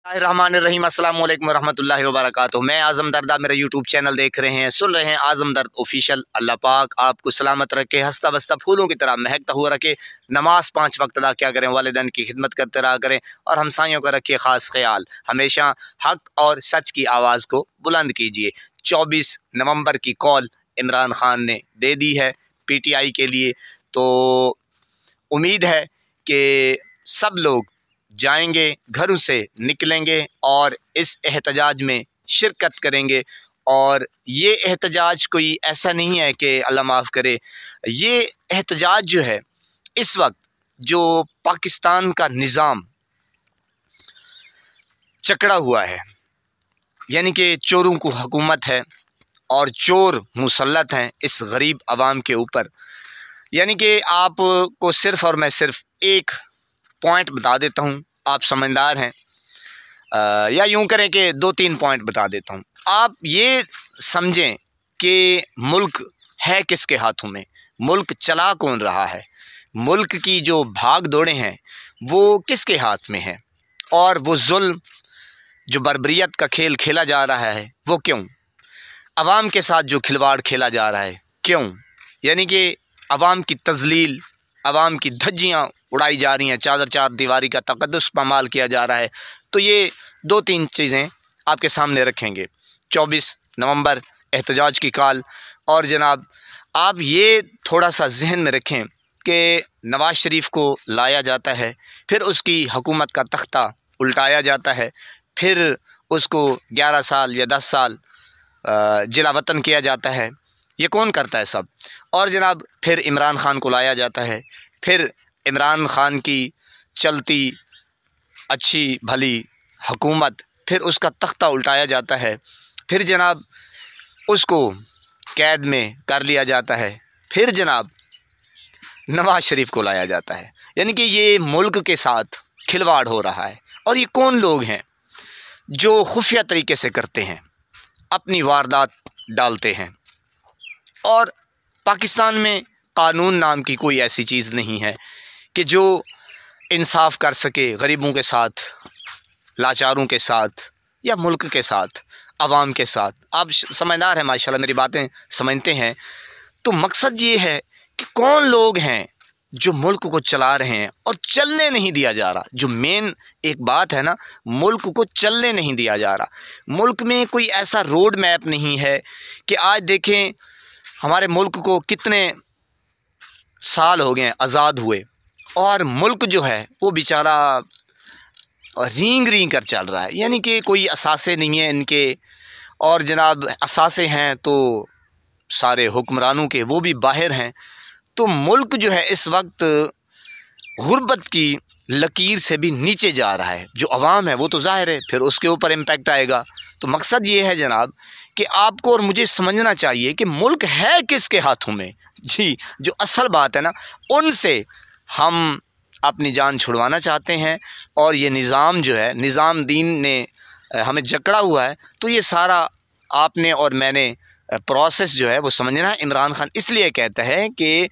रहमानिर्रहीम अस्सलाम वालेकुम रहमतुल्लाहि व बरकातुहू। मैं आज़म दर्दा, मेरा यूट्यूब चैनल देख रहे हैं, सुन रहे हैं आज़म दर्द ऑफिशियल। अल्लाह पाक आपको सलामत रखे, हंसता बसता फूलों की तरह महकता हुआ रखे। नमाज 5 वक्त अदा क्या करें, वालिदैन की खिदमत करते रहा करें और हमसायों का रखिए ख़ास ख्याल। हमेशा हक और सच की आवाज़ को बुलंद कीजिए। 24 नवंबर की कॉल इमरान खान ने दे दी है PTI के लिए, तो उम्मीद है कि सब लोग जाएंगे, घरों से निकलेंगे और इस एहतजाज में शिरकत करेंगे। और ये एहतजाज कोई ऐसा नहीं है कि अल्लाह माफ़ करे, ये एहतजाज जो है इस वक्त जो पाकिस्तान का निज़ाम चकड़ा हुआ है, यानी कि चोरों को हुकूमत है और चोर मुसल्लत हैं इस गरीब आवाम के ऊपर। यानी कि आपको सिर्फ़ और मैं सिर्फ़ एक पॉइंट बता देता हूँ, आप समझदार हैं, या यूँ करें कि 2-3 पॉइंट बता देता हूँ। आप ये समझें कि मुल्क है किसके हाथों में, मुल्क चला कौन रहा है, मुल्क की जो भाग दौड़े हैं वो किसके हाथ में है, और वो जुल्म जो बर्बरियत का खेल खेला जा रहा है वो क्यों, अवाम के साथ जो खिलवाड़ खेला जा रहा है क्यों, यानी कि अवाम की तज़लील, अवाम की धज्जियाँ उड़ाई जा रही हैं, चादर चार दीवारी का तक़द्दुस पामाल किया जा रहा है। तो ये 2-3 चीज़ें आपके सामने रखेंगे। 24 नवंबर एहतजाज की कॉल, और जनाब आप ये थोड़ा सा जहन में रखें कि नवाज़ शरीफ को लाया जाता है, फिर उसकी हुकूमत का तख्ता उल्टाया जाता है, फिर उसको 11 साल या 10 साल जिला वतन किया जाता है। ये कौन करता है सब? और जनाब फिर इमरान खान को लाया जाता है, फिर इमरान खान की चलती अच्छी भली हुकूमत, फिर उसका तख्ता उल्टाया जाता है, फिर जनाब उसको कैद में कर लिया जाता है, फिर जनाब नवाज़ शरीफ को लाया जाता है। यानी कि ये मुल्क के साथ खिलवाड़ हो रहा है। और ये कौन लोग हैं जो खुफिया तरीके से करते हैं, अपनी वारदात डालते हैं। और पाकिस्तान में कानून नाम की कोई ऐसी चीज़ नहीं है कि जो इंसाफ कर सके गरीबों के साथ, लाचारों के साथ, या मुल्क के साथ, अवाम के साथ। आप समझदार हैं माशाल्लाह, मेरी बातें समझते हैं। तो मकसद ये है कि कौन लोग हैं जो मुल्क को चला रहे हैं और चलने नहीं दिया जा रहा। जो मेन एक बात है ना, मुल्क को चलने नहीं दिया जा रहा। मुल्क में कोई ऐसा रोड मैप नहीं है कि आज देखें हमारे मुल्क को कितने साल हो गए हैं आज़ाद हुए, और मुल्क जो है वो बेचारा रींग रींग कर चल रहा है। यानी कि कोई असासे नहीं है इनके, और जनाब असासे हैं तो सारे हुक्मरानों के वो भी बाहर हैं। तो मुल्क जो है इस वक्त गुर्बत की लकीर से भी नीचे जा रहा है। जो अवाम है वो तो ज़ाहिर है फिर उसके ऊपर इम्पैक्ट आएगा। तो मकसद ये है जनाब कि आपको और मुझे समझना चाहिए कि मुल्क है किसके हाथों में। जी, जो असल बात है ना, उनसे हम अपनी जान छुड़वाना चाहते हैं, और ये निज़ाम जो है, निज़ाम दीन ने हमें जकड़ा हुआ है। तो ये सारा आपने और मैंने प्रोसेस जो है वो समझना है। इमरान खान इसलिए कहता है कि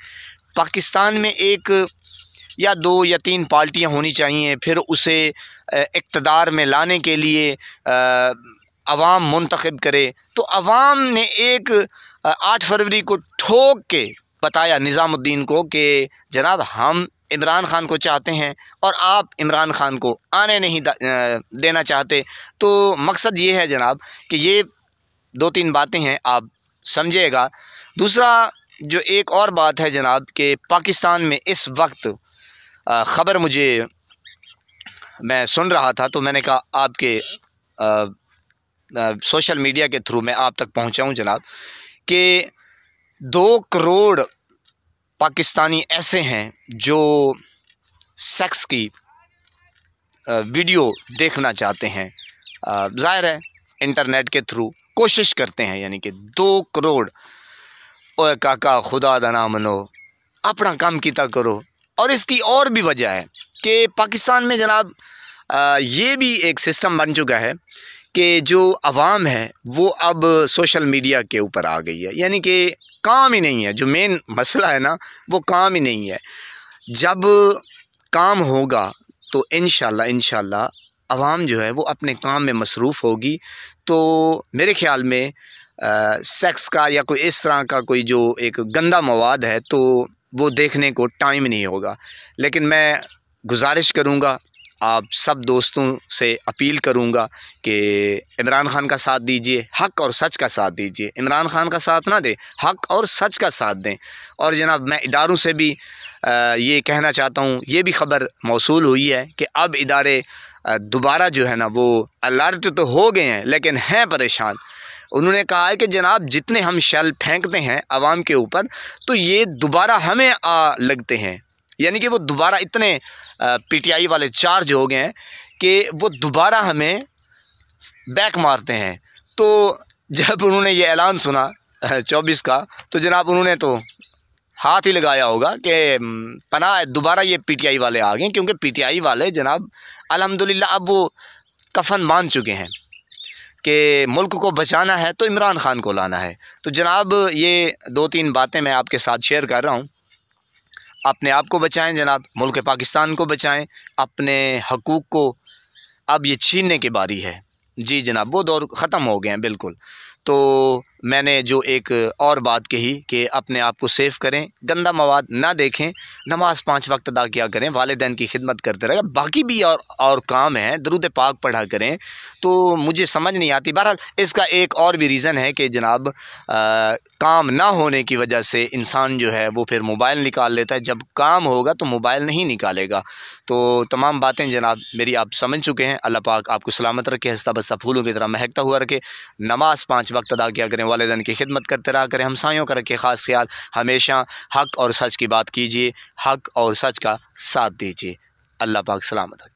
पाकिस्तान में 1 या 2 या 3 पार्टियां होनी चाहिए, फिर उसे इक़्तिदार में लाने के लिए अवाम मुंतखब करे। तो अवाम ने 8 फरवरी को ठोक के बताया निज़ामुद्दीन को कि जनाब हम इमरान खान को चाहते हैं और आप इमरान खान को आने नहीं देना चाहते। तो मकसद ये है जनाब कि ये 2-3 बातें हैं, आप समझिएगा। दूसरा जो एक और बात है जनाब कि पाकिस्तान में इस वक्त ख़बर मैं सुन रहा था, तो मैंने कहा आपके सोशल मीडिया के थ्रू मैं आप तक पहुंचाऊं जनाब, कि 2 करोड़ पाकिस्तानी ऐसे हैं जो सेक्स की वीडियो देखना चाहते हैं। ज़ाहिर है इंटरनेट के थ्रू कोशिश करते हैं। यानी कि 2 करोड़। ओए काका खुदा दा ना मनो, अपना काम कीता करो। और इसकी और भी वजह है कि पाकिस्तान में जनाब ये भी एक सिस्टम बन चुका है कि जो अवाम है वो अब सोशल मीडिया के ऊपर आ गई है। यानी कि काम ही नहीं है, जो मेन मसला है ना वो काम ही नहीं है। जब काम होगा तो इंशाल्लाह आवाम जो है वो अपने काम में मसरूफ़ होगी, तो मेरे ख़्याल में सेक्स का या कोई इस तरह का कोई जो एक गंदा मवाद है तो वो देखने को टाइम नहीं होगा। लेकिन मैं गुजारिश करूँगा, आप सब दोस्तों से अपील करूँगा कि इमरान खान का साथ दीजिए, हक़ और सच का साथ दीजिए। इमरान खान का साथ ना दें, हक़ और सच का साथ दें। और जनाब मैं इदारों से भी ये कहना चाहता हूँ, ये भी ख़बर मौसूल हुई है कि अब इदारे दोबारा जो है ना वो अलर्ट तो हो गए हैं लेकिन हैं परेशान। उन्होंने कहा है कि जनाब जितने हम शेल फेंकते हैं आवाम के ऊपर तो ये दोबारा हमें लगते हैं, यानी कि वो दोबारा इतने पीटीआई वाले चार्ज हो गए हैं कि वो दोबारा हमें बैक मारते हैं। तो जब उन्होंने ये ऐलान सुना 24 का तो जनाब उन्होंने तो हाथ ही लगाया होगा कि पनाह दोबारा ये पीटीआई वाले आ गए, क्योंकि पीटीआई वाले जनाब अल्हम्दुलिल्लाह अब वो कफन बांध चुके हैं कि मुल्क को बचाना है तो इमरान खान को लाना है। तो जनाब ये 2-3 बातें मैं आपके साथ शेयर कर रहा हूँ। अपने आप को बचाएं जनाब, मुल्क पाकिस्तान को बचाएं, अपने हकूक़ को अब ये छीनने की बारी है। जी जनाब, वो दौर ख़त्म हो गए हैं बिल्कुल। तो मैंने जो एक और बात कही कि अपने आप को सेफ़ करें, गंदा मवाद ना देखें, नमाज़ 5 वक्त अदा किया करें, वालिदैन की खिदमत करते रहें, बाकी भी और काम हैं, दरूद पाक पढ़ा करें। तो मुझे समझ नहीं आती। बहरहाल इसका एक और भी रीज़न है कि जनाब काम ना होने की वजह से इंसान जो है वो फिर मोबाइल निकाल लेता है, जब काम होगा तो मोबाइल नहीं निकालेगा। तो तमाम बातें जनाब मेरी आप समझ चुके हैं। अल्लाह पाक आपको सलामत रखे, हंसता बसता फूलों की तरह महकता हुआ रखे। नमाज़ 5 वक्त अदा किया करें, वालिदैन की खिदमत करते रहा करें, हमसायों का रखे ख़ास ख्याल, हमेशा हक़ और सच की बात कीजिए, हक़ और सच का साथ दीजिए। अल्लाह पाक सलामत रखे।